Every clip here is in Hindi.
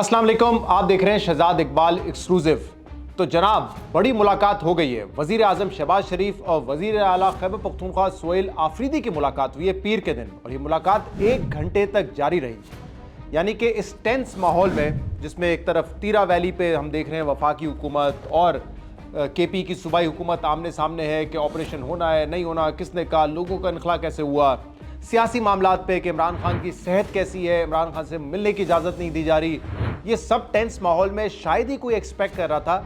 अस्सलाम वालेकुम, आप देख रहे हैं शहजाद इकबाल एक्सक्लूसिव। तो जनाब, बड़ी मुलाकात हो गई है। वजीर आजम शहबाज शरीफ और वजीर आला खैबर पख्तूनख्वा सोहेल आफरीदी की मुलाकात हुई है पीर के दिन, और ये मुलाकात 1 घंटे तक जारी रही। यानी कि इस टेंस माहौल में, जिसमें एक तरफ तीरा वैली पे हम देख रहे हैं वफाकी हुकूमत और केपी की सूबाई हुकूमत आमने सामने है कि ऑपरेशन होना है नहीं होना, किसने कहा, लोगों का इनखला कैसे हुआ, सियासी मामलात पे कि इमरान खान की सेहत कैसी है, इमरान खान से मिलने की इजाज़त नहीं दी जा रही। ये सब टेंस माहौल में शायद ही कोई एक्सपेक्ट कर रहा था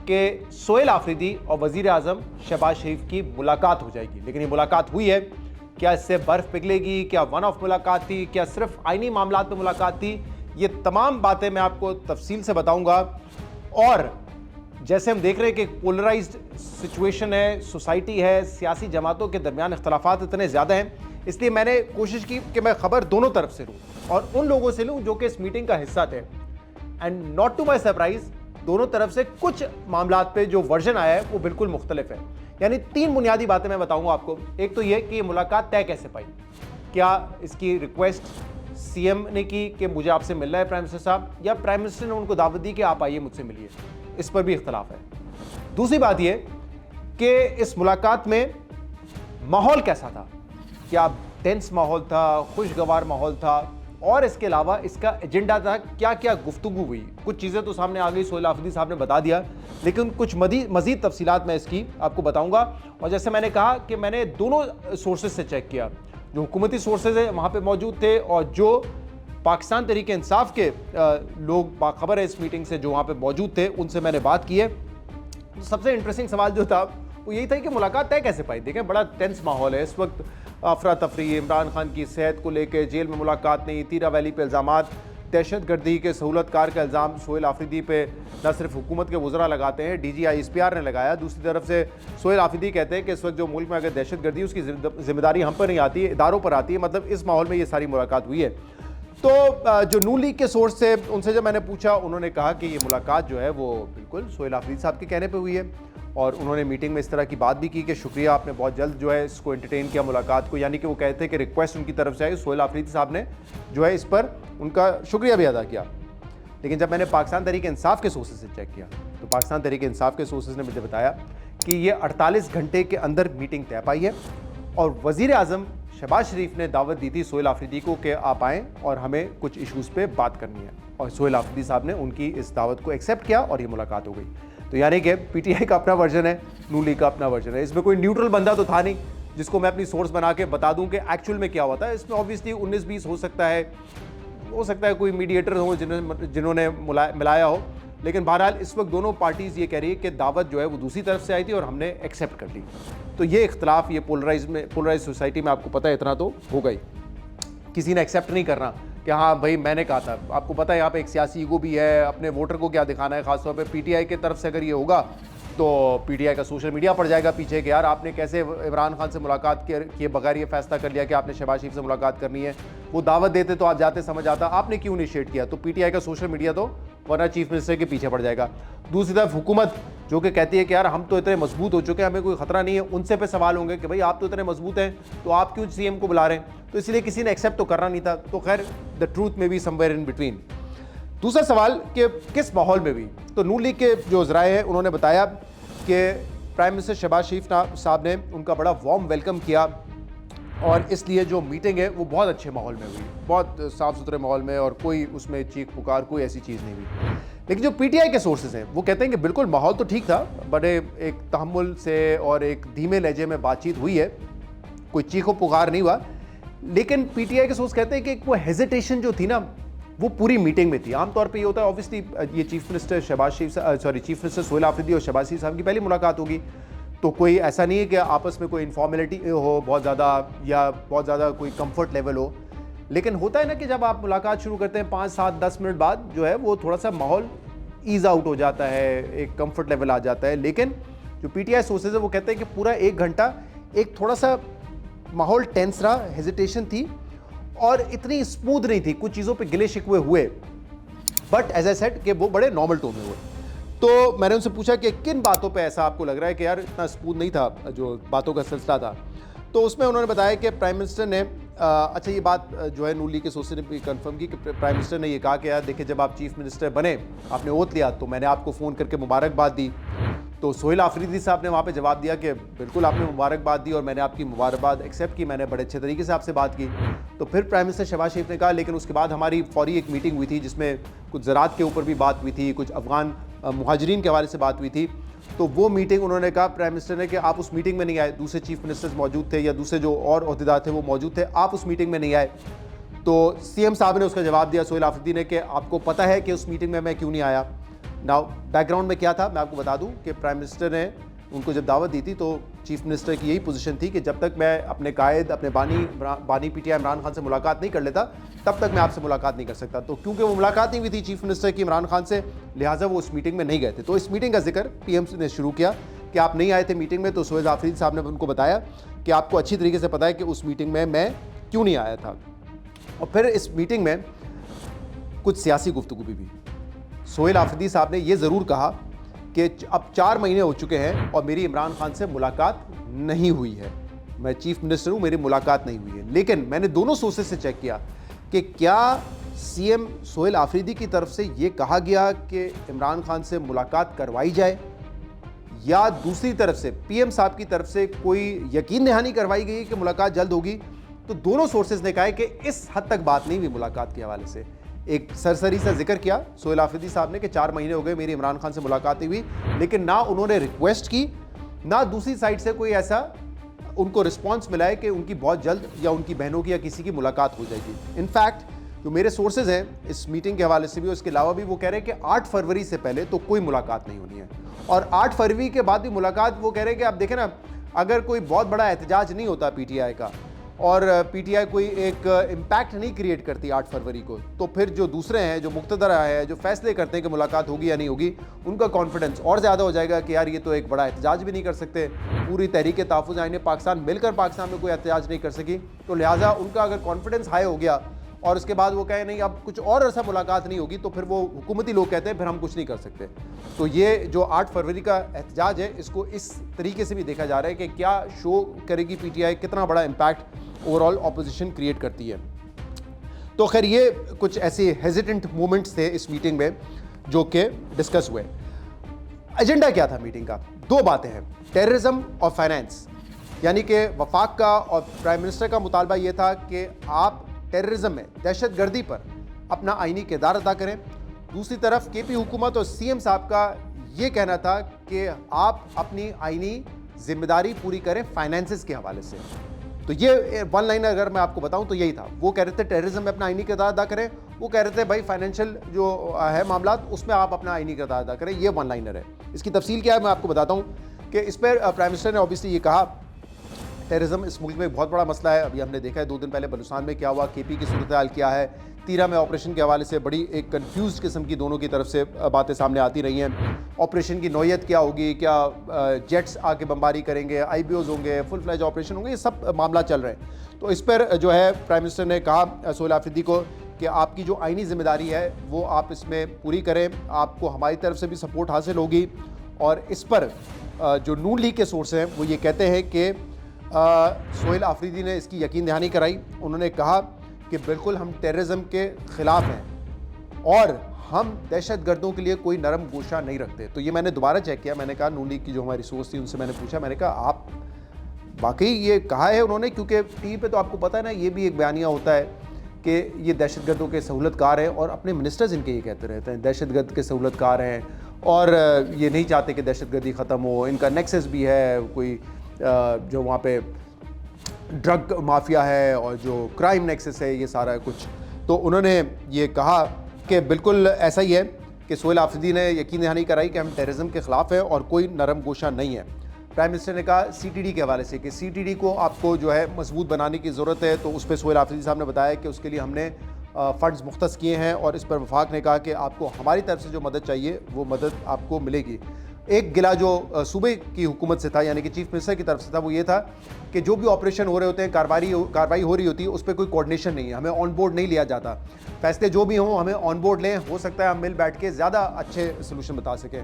कि सोहेल आफरीदी और वजीर आजम शहबाज शरीफ की मुलाकात हो जाएगी, लेकिन ये मुलाकात हुई है। क्या इससे बर्फ पिघलेगी? क्या वन ऑफ मुलाकात थी? क्या सिर्फ आईनी मामलात में मुलाकात थी? ये तमाम बातें मैं आपको तफसील से बताऊंगा। और जैसे हम देख रहे हैं कि पोलराइज्ड सिचुएशन है, सोसाइटी है, सियासी जमातों के दरमियान इख्तलाफात इतने ज़्यादा हैं, इसलिए मैंने कोशिश की कि मैं खबर दोनों तरफ से लूँ और उन लोगों से लूँ जो कि इस मीटिंग का हिस्सा थे। And not to my surprise, दोनों तरफ से कुछ मामलात पे जो वर्जन आया है वो बिल्कुल मुख्तलिफ है। यानी 3 बुनियादी बातें मैं बताऊंगा आपको। एक तो ये कि ये मुलाकात तय कैसे पाई। क्या इसकी रिक्वेस्ट सीएम ने की कि मुझे आपसे मिलना है प्राइम मिनिस्टर साहब, या प्राइम मिनिस्टर ने उनको दावत दी कि आप आइए मुझसे मिलिए? इस पर भी इख्तलाफ है। दूसरी बात ये कि इस मुलाकात में माहौल कैसा था। क्या टेंस माहौल था, खुशगवार माहौल था, और इसके अलावा इसका एजेंडा था, क्या क्या गुफ्तगू हुई। कुछ चीज़ें तो सामने आ गई, सोहेल आफरीदी साहब ने बता दिया, लेकिन कुछ मज़ीद तफसीलात मैं इसकी आपको बताऊंगा। और जैसे मैंने कहा कि मैंने दोनों सोर्सेज से चेक किया, जो हुकूमती सोर्सेज है वहाँ पे मौजूद थे और जो पाकिस्तान तहरीक इंसाफ के लोग बाखबर है इस मीटिंग से जो वहाँ पे मौजूद थे, उनसे मैंने बात की है। तो सबसे इंटरेस्टिंग सवाल जो था वो यही था कि मुलाकात तय कैसे पाई। देखें, बड़ा टेंस माहौल है इस वक्त, अफरा तफरी, इमरान खान की सेहत को लेकर जेल में मुलाकात नहीं, तीरा वैली पे इल्ज़ामात, दहशत गर्दी के सहूलतकार का इल्ज़ाम सोहेल आफरीदी पे न सिर्फ हुकूमत के वज़रा लगाते हैं, DGI-SPR ने लगाया। दूसरी तरफ से सोहेल आफरीदी कहते हैं कि इस वक्त जो मुल्क में अगर दहशत गर्दी उसकी जिम्मेदारी हम पर नहीं आती, इदारों पर आती है। मतलब इस माहौल में ये सारी मुलाकात हुई है। तो जो नून लीग के सोर्स थे उनसे जब मैंने पूछा, उन्होंने कहा कि ये मुलाकात जो है वो बिल्कुल सोहेल आफरीदी साहब के कहने पे हुई है, और उन्होंने मीटिंग में इस तरह की बात भी की कि शुक्रिया, आपने बहुत जल्द जो है इसको एंटरटेन किया मुलाकात को। यानी कि वो कहते हैं कि रिक्वेस्ट उनकी तरफ से आई, सोहेल आफरीदी साहब ने जो है इस पर उनका शुक्रिया भी अदा किया। लेकिन जब मैंने पाकिस्तान तहरीक इंसाफ के सोर्सेज से चेक किया तो पाकिस्तान तहरीक इंसाफ के सोर्सेज ने मुझे बताया कि ये 48 घंटे के अंदर मीटिंग तय पाई है, और वज़ीर आज़म शहबाज शरीफ ने दावत दी थी सोहेल आफरीदी को कि आप आएँ और हमें कुछ इशूज़ पे बात करनी है, और सोहेल आफरीदी साहब ने उनकी इस दावत को एक्सेप्ट किया और ये मुलाकात हो गई। तो यानी कि PTI का अपना वर्जन है, नून लीग का अपना वर्जन है। इसमें कोई न्यूट्रल बंदा तो था नहीं जिसको मैं अपनी सोर्स बना के बता दूं कि एक्चुअल में क्या हुआ था। इसमें ऑब्वियसली 19-20 हो सकता है कोई मीडिएटर हो जिन्होंने मिलाया हो, लेकिन बहरहाल इस वक्त दोनों पार्टीज़ ये कह रही है कि दावत जो है वो दूसरी तरफ से आई थी और हमने एक्सेप्ट कर ली। तो ये इख्तलाफ, ये पोलराइज सोसाइटी में आपको पता है इतना तो होगा ही, किसी ने एक्सेप्ट नहीं करना कि हाँ भाई मैंने कहा था। आपको पता है यहाँ पे एक सियासी ईगो भी है, अपने वोटर को क्या दिखाना है। खासतौर पे PTI की तरफ से अगर ये होगा तो PTI का सोशल मीडिया पड़ जाएगा पीछे कि यार आपने कैसे इमरान खान से मुलाकात किए बगैर ये फैसला कर लिया कि आपने शहबाज शरीफ से मुलाकात करनी है। वो दावत देते तो आप जाते, समझ आता, आपने क्यों इनिशिएट किया। तो PTI का सोशल मीडिया तो वरना चीफ मिनिस्टर के पीछे पड़ जाएगा। दूसरी तरफ हुकूमत जो कि कहती है कि यार हम तो इतने मजबूत हो चुके हैं, हमें कोई खतरा नहीं है, उनसे पे सवाल होंगे कि भाई आप तो इतने मजबूत हैं तो आप क्यों CM को बुला रहे हैं। तो इसलिए किसी ने एक्सेप्ट तो करना नहीं था। तो खैर द ट्रूथ में बी समवेयर इन बिटवीन। दूसरा सवाल कि किस माहौल में हुई, तो नून लीग के जो ज़राए हैं उन्होंने बताया कि प्राइम मिनिस्टर शहबाज शरीफ साहब ने उनका बड़ा वार्म वेलकम किया, और इसलिए जो मीटिंग है वो बहुत अच्छे माहौल में हुई, बहुत साफ़ सुथरे माहौल में, और कोई उसमें चीख पुकार कोई ऐसी चीज़ नहीं हुई। लेकिन जो PTI के सोर्सेज हैं वो कहते हैं कि बिल्कुल माहौल तो ठीक था, बड़े एक तहम्मुल से और एक धीमे लहजे में बातचीत हुई है, कोई चीखो पुकार नहीं हुआ। लेकिन PTI के सोर्स कहते हैं कि वो हेजिटेशन जो थी ना वो पूरी मीटिंग में थी। आमतौर पे ये होता है, ऑब्वियसली ये chief minister chief minister Sohail Afridi और शहबाज शरीफ साहब की पहली मुलाकात होगी, तो कोई ऐसा नहीं है कि आपस में कोई इन्फॉर्मेलिटी हो बहुत ज़्यादा, या बहुत ज़्यादा कोई कंफर्ट लेवल हो। लेकिन होता है ना कि जब आप मुलाकात शुरू करते हैं 5, 7, 10 मिनट बाद जो है वो थोड़ा सा माहौल ईज आउट हो जाता है, एक कंफर्ट लेवल आ जाता है। लेकिन जो PTI सोर्सेज है वो कहते हैं कि पूरा 1 घंटा एक थोड़ा सा माहौल टेंस रहा, हेजिटेशन थी, और इतनी स्मूथ नहीं थी, कुछ चीज़ों पे गिले शिकवे हुए, बट एज आई सेड कि वो बड़े नॉर्मल टोन में हुए। तो मैंने उनसे पूछा कि किन बातों पे ऐसा आपको लग रहा है कि यार इतना स्मूथ नहीं था जो बातों का सिलसिला था। तो उसमें उन्होंने बताया कि प्राइम मिनिस्टर ने अच्छा ये बात जो है नून लीग के सोर्स ने भी कंफर्म की कि प्राइम मिनिस्टर ने ये कहा कि यार देखिए जब आप चीफ मिनिस्टर बने, आपने ओथ लिया, तो मैंने आपको फ़ोन करके मुबारकबाद दी। तो सोहेल आफरीदी साहब ने वहाँ पे जवाब दिया कि बिल्कुल आपने मुबारकबाद दी और मैंने आपकी मुबारकबाद एक्सेप्ट की, मैंने बड़े अच्छे तरीके से आपसे बात की। तो फिर प्राइम मिनिस्टर शहबाज शरीफ ने कहा लेकिन उसके बाद हमारी फौरी एक मीटिंग हुई थी जिसमें कुछ ज़राअत के ऊपर भी बात हुई थी, कुछ अफगान मुहाजिरीन के हवाले से बात हुई थी। तो वो मीटिंग उन्होंने कहा प्राइम मिनिस्टर ने कि आप उस मीटिंग में नहीं आए, दूसरे चीफ मिनिस्टर्स मौजूद थे या दूसरे जो और ओहदेदार थे वो मौजूद थे, आप उस मीटिंग में नहीं आए। तो सीएम साहब ने उसका जवाब दिया सोहेल आफरीदी ने कि आपको पता है कि उस मीटिंग में मैं क्यों नहीं आया। नाउ बैकग्राउंड में क्या था मैं आपको बता दूं कि प्राइम मिनिस्टर ने उनको जब दावत दी थी तो चीफ मिनिस्टर की यही पोजीशन थी कि जब तक मैं अपने कायद, अपने बानी पीटीआई इमरान खान से मुलाकात नहीं कर लेता तब तक मैं आपसे मुलाकात नहीं कर सकता। तो क्योंकि वो मुलाकात नहीं हुई थी चीफ मिनिस्टर की इमरान खान से, लिहाजा वो उस मीटिंग में नहीं गए थे। तो इस मीटिंग का जिक्र पीएम ने शुरू किया कि आप नहीं आए थे मीटिंग में। तो सोहेल आफरीदी साहब ने उनको बताया कि आपको अच्छी तरीके से पता है कि उस मीटिंग में मैं क्यों नहीं आया था। और फिर इस मीटिंग में कुछ सियासी गुफ्तगू भी सोहेल आफरीदी साहब ने यह ज़रूर कहा कि अब 4 महीने हो चुके हैं और मेरी इमरान खान से मुलाकात नहीं हुई है, मैं चीफ मिनिस्टर हूँ, मेरी मुलाकात नहीं हुई है। लेकिन मैंने दोनों सोर्सेज से चेक किया कि क्या सीएम सोहेल आफरीदी की तरफ से ये कहा गया कि इमरान खान से मुलाकात करवाई जाए या दूसरी तरफ से पीएम साहब की तरफ से कोई यकीन दहानी करवाई गई कि मुलाकात जल्द होगी। तो दोनों सोर्सेज ने कहा है कि इस हद तक बात नहीं हुई मुलाकात के हवाले से। एक सरसरी सा जिक्र किया सोहेल आफरीदी साहब ने कि 4 महीने हो गए मेरी इमरान खान से मुलाकात नहीं हुई, लेकिन ना उन्होंने रिक्वेस्ट की ना दूसरी साइड से कोई ऐसा उनको रिस्पांस मिला है कि उनकी बहुत जल्द या उनकी बहनों की या किसी की मुलाकात हो जाएगी। इनफैक्ट जो मेरे सोर्सेज हैं इस मीटिंग के हवाले से भी, उसके अलावा भी, वो कह रहे हैं कि 8 फरवरी से पहले तो कोई मुलाकात नहीं होनी है और 8 फरवरी के बाद भी मुलाकात, वो कह रहे हैं कि आप देखें ना, अगर कोई बहुत बड़ा एहतजाज नहीं होता पीटीआई का और पीटीआई कोई एक इम्पैक्ट नहीं क्रिएट करती 8 फरवरी को, तो फिर जो दूसरे हैं, जो मुक़्तदर है, जो फैसले करते हैं कि मुलाकात होगी या नहीं होगी, उनका कॉन्फिडेंस और ज़्यादा हो जाएगा कि यार ये तो एक बड़ा एहतजाज भी नहीं कर सकते, पूरी तहरीक-ए-तहफ़्फ़ुज़ आईन पाकिस्तान मिलकर पाकिस्तान में कोई एहतजाज नहीं कर सकी। तो लिहाजा उनका अगर कॉन्फिडेंस हाई हो गया और उसके बाद वो कहें नहीं अब कुछ और ऐसा मुलाकात नहीं होगी, तो फिर वो हुकूमती लोग कहते हैं फिर हम कुछ नहीं कर सकते। तो ये जो 8 फरवरी का एहतजाज है, इसको इस तरीके से भी देखा जा रहा है कि क्या शो करेगी पीटीआई, कितना बड़ा इम्पैक्ट ओवरऑल ऑपोजिशन क्रिएट करती है। तो खैर ये कुछ ऐसे हेजिटेंट मोमेंट्स थे इस मीटिंग में जो कि डिस्कस हुए। एजेंडा क्या था मीटिंग का? 2 बातें हैं, टेररिज्म और फाइनेंस। यानी कि वफाक का और प्राइम मिनिस्टर का मुतालबा ये था कि आप टेररिज्म में, दहशतगर्दी पर अपना आईनी किरदार अदा करें। दूसरी तरफ केपी हुकूमत और सीएम साहब का ये कहना था कि आप अपनी आईनी जिम्मेदारी पूरी करें फाइनेंसेस के हवाले से। तो ये वन लाइनर अगर मैं आपको बताऊं तो यही था। वो कह रहे थे टेररिज्म में अपना आईनी किरदार अदा करें, वो कह रहे थे भाई फाइनेंशियल जो है मामला उसमें आप अपना आईनी किरदार अदा करें। ये वन लाइनर है। इसकी तफसील क्या है मैं आपको बताता हूँ कि इस पर प्राइम मिनिस्टर ने ऑब्वियसली ये कहा टेररिज्म इस मुल्क में एक बहुत बड़ा मसला है। अभी हमने देखा है 2 दिन पहले बलूचिस्तान में क्या हुआ, केपी की सूरत हाल क्या है, तीरा में ऑपरेशन के हवाले से बड़ी एक कंफ्यूज किस्म की दोनों की तरफ से बातें सामने आती रही हैं। ऑपरेशन की नौयत क्या होगी, क्या जेट्स आके बमबारी करेंगे, आईबीओज होंगे, फुल फ्लैज ऑपरेशन होंगे, ये सब मामला चल रहे हैं। तो इस पर जो है प्राइम मिनिस्टर ने कहा सोहेल आफरीदी को कि आपकी जो आईनी जिम्मेदारी है वो आप इसमें पूरी करें, आपको हमारी तरफ से भी सपोर्ट हासिल होगी। और इस पर जो नून लीग के सोर्स हैं वो ये कहते हैं कि सोहेल आफरीदी ने इसकी यकीन दहानी कराई। उन्होंने कहा कि बिल्कुल हम टेररिज्म के ख़िलाफ़ हैं और हम दहशतगर्दों के लिए कोई नरम गोशा नहीं रखते। तो ये मैंने दोबारा चेक किया, मैंने कहा नून लीग की जो हमारी सोर्स थी उनसे मैंने पूछा, मैंने कहा आप वाकई ये कहा है उन्होंने? क्योंकि टीवी पे तो आपको पता है ना, ये भी एक बयानिया होता है कि ये दहशतगर्दों के सहूलतकार हैं और अपने मिनिस्टर्स इनके ये कहते रहते हैं दहशतगर्द के सहूलतकार हैं और ये नहीं चाहते कि दहशतगर्दी ख़त्म हो। इनका नेक्सस भी है, कोई जो वहाँ पे ड्रग माफिया है और जो क्राइम नेक्सस है, ये सारा कुछ। तो उन्होंने ये कहा कि बिल्कुल ऐसा ही है कि सोहेल आफरीदी ने यकीन दहानी कराई कि हम टेररिज्म के ख़िलाफ़ हैं और कोई नरम गोशा नहीं है। प्राइम मिनिस्टर ने कहा सीटीडी के हवाले से कि सीटीडी को आपको जो है मजबूत बनाने की ज़रूरत है। तो उस पर सोहेल आफरीदी साहब ने बताया कि उसके लिए हमने फ़ंड्स मुख्तस किए हैं और इस पर वफाक ने कहा कि आपको हमारी तरफ से जो मदद चाहिए वो मदद आपको मिलेगी। एक गिला जो सूबे की हुकूमत से था, यानी कि चीफ मिनिस्टर की तरफ से था, वो ये था कि जो भी ऑपरेशन हो रहे होते हैं, कार्रवाई हो रही होती है, उस पर कोई कोऑर्डिनेशन नहीं है, हमें ऑन बोर्ड नहीं लिया जाता। फैसले जो भी हों हमें ऑन बोर्ड लें, हो सकता है हम मिल बैठ के ज़्यादा अच्छे सोल्यूशन बता सकें।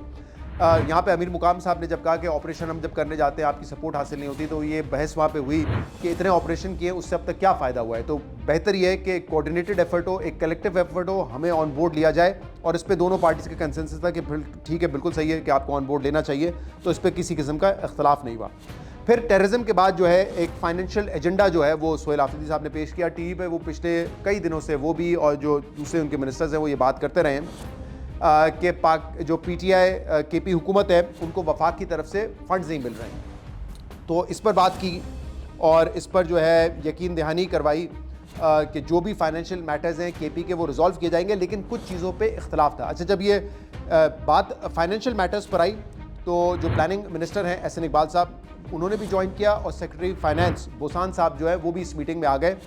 यहाँ पे अमीर मुकाम साहब ने जब कहा कि ऑपरेशन हम जब करने जाते हैं आपकी सपोर्ट हासिल नहीं होती, तो ये बहस वहाँ पे हुई कि इतने ऑपरेशन किए उससे अब तक क्या फ़ायदा हुआ है। तो बेहतर ये है कि कोऑर्डिनेटेड एफर्ट हो, एक कलेक्टिव एफर्ट हो, हमें ऑन बोर्ड लिया जाए। और इस पर दोनों पार्टीज़ का कंसेंसस था कि ठीक है, बिल्कुल सही है कि आपको ऑन बोर्ड लेना चाहिए, तो इस पर किसी किस्म का इख्तलाफ नहीं हुआ। फिर टेररिज्म के बाद जो है एक फाइनेंशियल एजेंडा जो है वो सोहेल आफरीदी साहब ने पेश किया टीवी पे। वो पिछले कई दिनों से वो भी और जो दूसरे उनके मिनिस्टर्स हैं वो ये बात करते रहे हैं कि पाक जो पीटीआई केपी हुकूमत है उनको वफाक की तरफ से फंड्स नहीं मिल रहे हैं। तो इस पर बात की और इस पर जो है यकीन दहानी करवाई कि जो भी फाइनेंशियल मैटर्स हैं केपी के वो रिजॉल्व किए जाएंगे, लेकिन कुछ चीज़ों पे इख्तलाफ था। अच्छा, जब ये बात फाइनेंशियल मैटर्स पर आई तो जो प्लानिंग मिनिस्टर हैं एहसन इकबाल साहब, उन्होंने भी ज्वाइन किया और सेक्रेटरी फाइनेंस बोसान साहब जो है वो भी इस मीटिंग में आ गए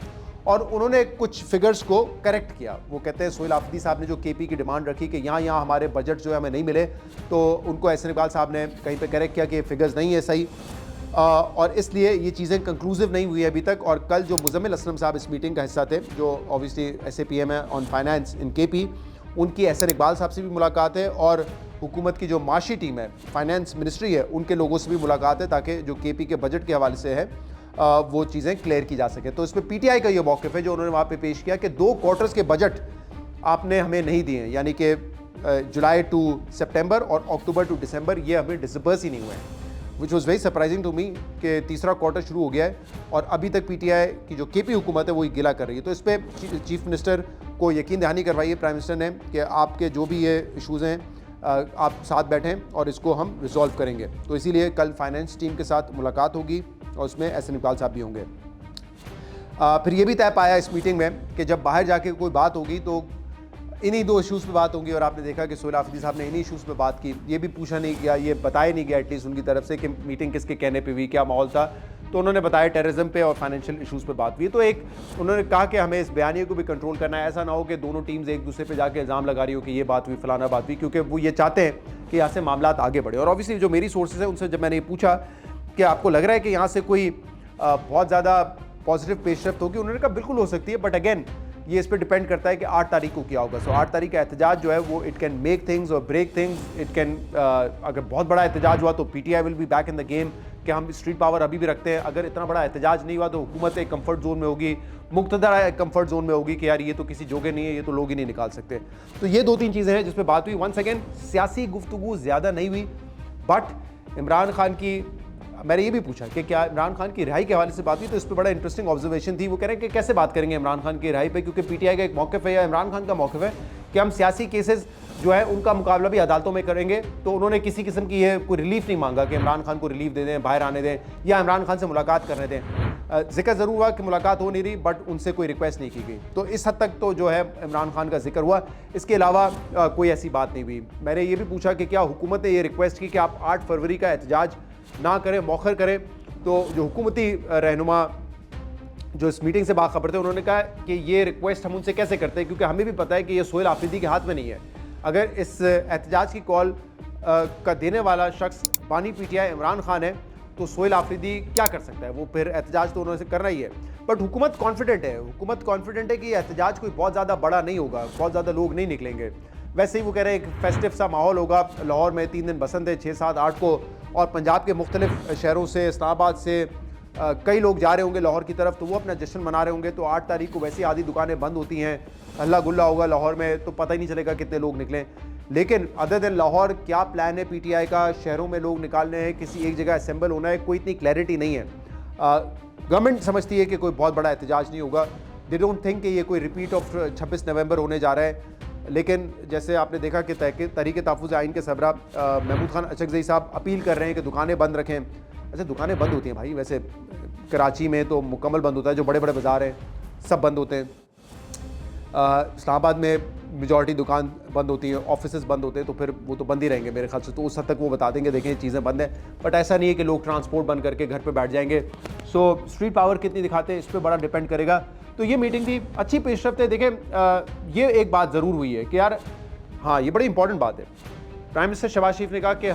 और उन्होंने कुछ फिगर्स को करेक्ट किया। वो कहते हैं सोहेल आफरीदी साहब ने जो केपी की डिमांड रखी कि यहाँ हमारे बजट जो है हमें नहीं मिले, तो उनको एहसन इकबाल साहब ने कहीं पे करेक्ट किया कि ये फिगर्स नहीं है सही, और इसलिए ये चीज़ें कंक्लूसिव नहीं हुई है अभी तक। और कल जो मुजम्मिल असलम साहब इस मीटिंग का हिस्सा थे, जो ऑब्वियसली SAPM है ऑन फाइनेंस इन केपी, उनकी एहसन इकबाल साहब से भी मुलाकात है और हुकूमत की जो माशी टीम है, फाइनेंस मिनिस्ट्री है, उनके लोगों से भी मुलाकात है ताकि जो केपी के बजट के हवाले से है वो चीज़ें क्लियर की जा सके। तो इसमें पीटीआई का ये मौक़िफ़ है जो उन्होंने वहाँ पे पेश किया कि 2 क्वार्टर्स के बजट आपने हमें नहीं दिए, यानी कि जुलाई टू सितंबर और अक्टूबर टू दिसंबर ये हमें डिसबर्स ही नहीं हुए हैं, which was very surprising to me कि तीसरा क्वार्टर शुरू हो गया है और अभी तक पीटीआई की जो केपी हुकूमत है वो गिला कर रही है। तो इस पर चीफ मिनिस्टर को यकीन दहानी करवाई है प्राइम मिनिस्टर ने कि आपके जो भी ये इशूज़ हैं आप साथ बैठें और इसको हम रिजॉल्व करेंगे। तो इसीलिए कल फाइनेंस टीम के साथ मुलाकात होगी और उसमें एहसन इकबाल साहब भी होंगे। फिर ये भी तय पाया इस मीटिंग में कि जब बाहर जाके कोई बात होगी तो इन्हीं 2 इशूज़ पे बात होगी और आपने देखा कि सोहेल आफरीदी साहब ने इन्हीं इशूज़ पे बात की। ये भी पूछा नहीं गया, ये बताया नहीं गया एटलीस्ट उनकी तरफ से कि मीटिंग किसके कहने पे हुई, क्या माहौल था। तो उन्होंने बताया टेररिज्म पे और फाइनेंशियल इशूज़ पे बात हुई। तो एक उन्होंने कहा कि हमें इस बयानिए को भी कंट्रोल करना है, ऐसा ना हो कि दोनों टीम्स एक दूसरे पे जाके इल्ज़ाम लगा रही हो कि ये बात हुई, फलाना बात हुई, क्योंकि वो ये चाहते हैं कि यहाँ से मामलात आगे बढ़े। और ऑब्वियसली जो मेरी सोर्सेज है उनसे जब मैंने ये पूछा कि आपको लग रहा है कि यहाँ से कोई बहुत ज़्यादा पॉजिटिव पेशरफ्त होगी, उन्होंने कहा बिल्कुल हो सकती है, बट अगेन ये इस पर डिपेंड करता है कि 8 तारीख को क्या होगा। सो 8 तारीख का एहतजाज जो है वो इट कैन मेक थिंग्स और ब्रेक थिंग्स। इट कैन अगर बहुत बड़ा एहतजाज हुआ तो PTI will be back in the game कि हम स्ट्रीट पावर अभी भी रखते हैं। अगर इतना बड़ा एहतजाज नहीं हुआ तो हुकूमत एक कंफर्ट जोन में होगी, मुक्तदर एक कंफर्ट जोन में होगी कि यार ये तो किसी जोगे नहीं है, ये तो लोग ही नहीं निकाल सकते। तो ये 2-3 चीज़ें हैं जिस पर बात हुई। वंस अगेन सियासी गुफ्तगू ज़्यादा नहीं हुई, बट इमरान खान की मैंने ये भी पूछा कि क्या इमरान खान की रिहाई के हवाले से बात हुई, तो इस पर बड़ा इंटरेस्टिंग ऑब्जर्वेशन थी। वो कह रहे हैं कि कैसे बात करेंगे इमरान खान की रिहाई पे, क्योंकि पीटीआई का एक मौक़िफ़ है या इमरान खान का मौक़िफ़ है कि हम सियासी केसेस जो है उनका मुकाबला भी अदालतों में करेंगे। तो उन्होंने किसी किस्म की ये कोई रिलीफ नहीं मांगा कि इमरान खान को रिलीफ दे दें, बाहर आने दें या इमरान खान से मुलाकात करने दें। जिक्र ज़रूर हुआ कि मुलाकात हो नहीं रही, बट उनसे कोई रिक्वेस्ट नहीं की गई। तो इस हद तक तो जो है इमरान खान का जिक्र हुआ, इसके अलावा कोई ऐसी बात नहीं हुई। मैंने ये भी पूछा कि क्या हुकूमत ने ये रिक्वेस्ट की कि आप 8 फरवरी का एहतजाज ना करें, मौखर करें। तो जो हुकूमती रहनुमा जो इस मीटिंग से बाखबर थे उन्होंने कहा कि ये रिक्वेस्ट हम उनसे कैसे करते हैं, क्योंकि हमें भी पता है कि ये सोहेल आफरीदी के हाथ में नहीं है। अगर इस एहतजाज की कॉल का देने वाला शख्स बानी पीटीआई इमरान खान है तो सोहेल आफरीदी क्या कर सकता है, वो फिर एहतजाज तो उन्होंने करना ही है। बट हुकूमत कॉन्फिडेंट है, हुकूमत कॉन्फिडेंट है कि ये एहतजाज कोई बहुत ज़्यादा बड़ा नहीं होगा, बहुत ज़्यादा लोग नहीं निकलेंगे। वैसे ही वो कह रहे हैं एक फेस्टिव सा माहौल होगा। लाहौर में 3 दिन बसंत है, 6, 7, 8 को, और पंजाब के मुख्तलिफ शहरों से, इस्लामाबाद से कई लोग जा रहे होंगे लाहौर की तरफ, तो वो अपना जश्न मना रहे होंगे। तो 8 तारीख को वैसे आधी दुकानें बंद होती हैं, हल्ला गुल्ला होगा लाहौर में, तो पता ही नहीं चलेगा कितने लोग निकलें। लेकिन अदर देन लाहौर क्या प्लान है पीटीआई का, शहरों में लोग निकालने हैं, किसी एक जगह असेंबल होना है, कोई इतनी क्लैरिटी नहीं है। गवर्नमेंट समझती है कि कोई बहुत बड़ा एहतजाज नहीं होगा। दे डोंट थिंक कि ये कोई रिपीट ऑफ 26 नवंबर होने जा रहा है। लेकिन जैसे आपने देखा कि तहरीक तहफ़्फ़ुज़ आइन के सरबराह महमूद खान अचकज़ई साहब अपील कर रहे हैं कि दुकानें बंद रखें। अच्छा, दुकानें बंद होती हैं भाई, वैसे कराची में तो मुकम्मल बंद होता है, जो बड़े बड़े बाज़ार हैं सब बंद होते हैं। इस्लामाबाद में मेजॉरिटी दुकान बंद होती है, ऑफिसेज बंद होते हैं, तो फिर वो तो बंद ही रहेंगे मेरे ख्याल से। तो उस हद तक वो बता देंगे देखें चीज़ें बंद हैं, बट ऐसा नहीं है कि लोग ट्रांसपोर्ट बंद करके घर पे बैठ जाएंगे। सो स्ट्रीट पावर कितनी दिखाते हैं इस पर बड़ा डिपेंड करेगा। तो ये मीटिंग थी, अच्छी पेशरफ्त है। देखें ये एक बात ज़रूर हुई है कि यार हाँ, ये बड़ी इंपॉर्टेंट बात है। प्राइम मिनिस्टर शहबाज शरीफ ने कहा कि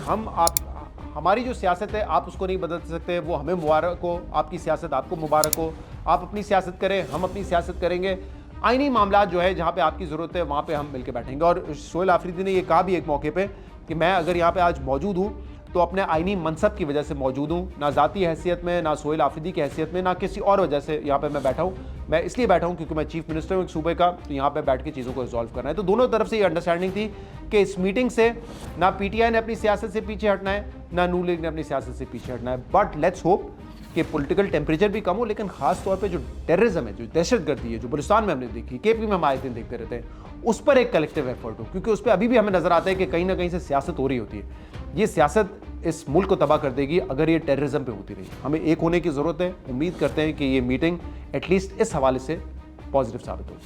हमारी जो सियासत है आप उसको नहीं बदल सकते, वो हमें मुबारक हो, आपकी सियासत आपको मुबारक हो, आप अपनी सियासत करें, हम अपनी सियासत करेंगे। आईनी मामला जो है जहां पे आपकी जरूरत है वहां पे हम मिलकर बैठेंगे। और सोहेल आफरीदी ने यह कहा भी एक मौके पे कि मैं अगर यहाँ पे आज मौजूद हूँ तो अपने आईनी मनसब की वजह से मौजूद हूँ, ना ज़ाती हैसियत में, ना सोहेल आफरीदी की हैसियत में, ना किसी और वजह से यहाँ पे मैं बैठा हूँ। मैं इसलिए बैठा हूँ क्योंकि मैं चीफ मिनिस्टर हूँ एक सूबे का, तो यहाँ पे बैठ के चीज़ों को रिजॉल्व करना है। तो दोनों तरफ से ये अंडरस्टैंडिंग थी कि इस मीटिंग से ना पीटीआई ने अपनी सियासत से पीछे हटना है, ना नून लीग ने अपनी सियासत से पीछे हटना है। बट लेट्स होप कि पॉलिटिकल टेम्परेचर भी कम हो, लेकिन खास तौर पे जो टेररिज्म है, जो दहशतगर्दी है, जो बलूचिस्तान में हमने देखी, केपी में हम आए दिन देखते रहते हैं, उस पर एक कलेक्टिव एफर्ट हो, क्योंकि उस पर अभी भी हमें नजर आता है कि कहीं ना कहीं से सियासत हो रही होती है। ये सियासत इस मुल्क को तबाह कर देगी अगर ये टेररिज्म पे होती रही। हमें एक होने की जरूरत है। उम्मीद करते हैं कि ये मीटिंग एटलीस्ट इस हवाले से पॉजिटिव साबित होगी।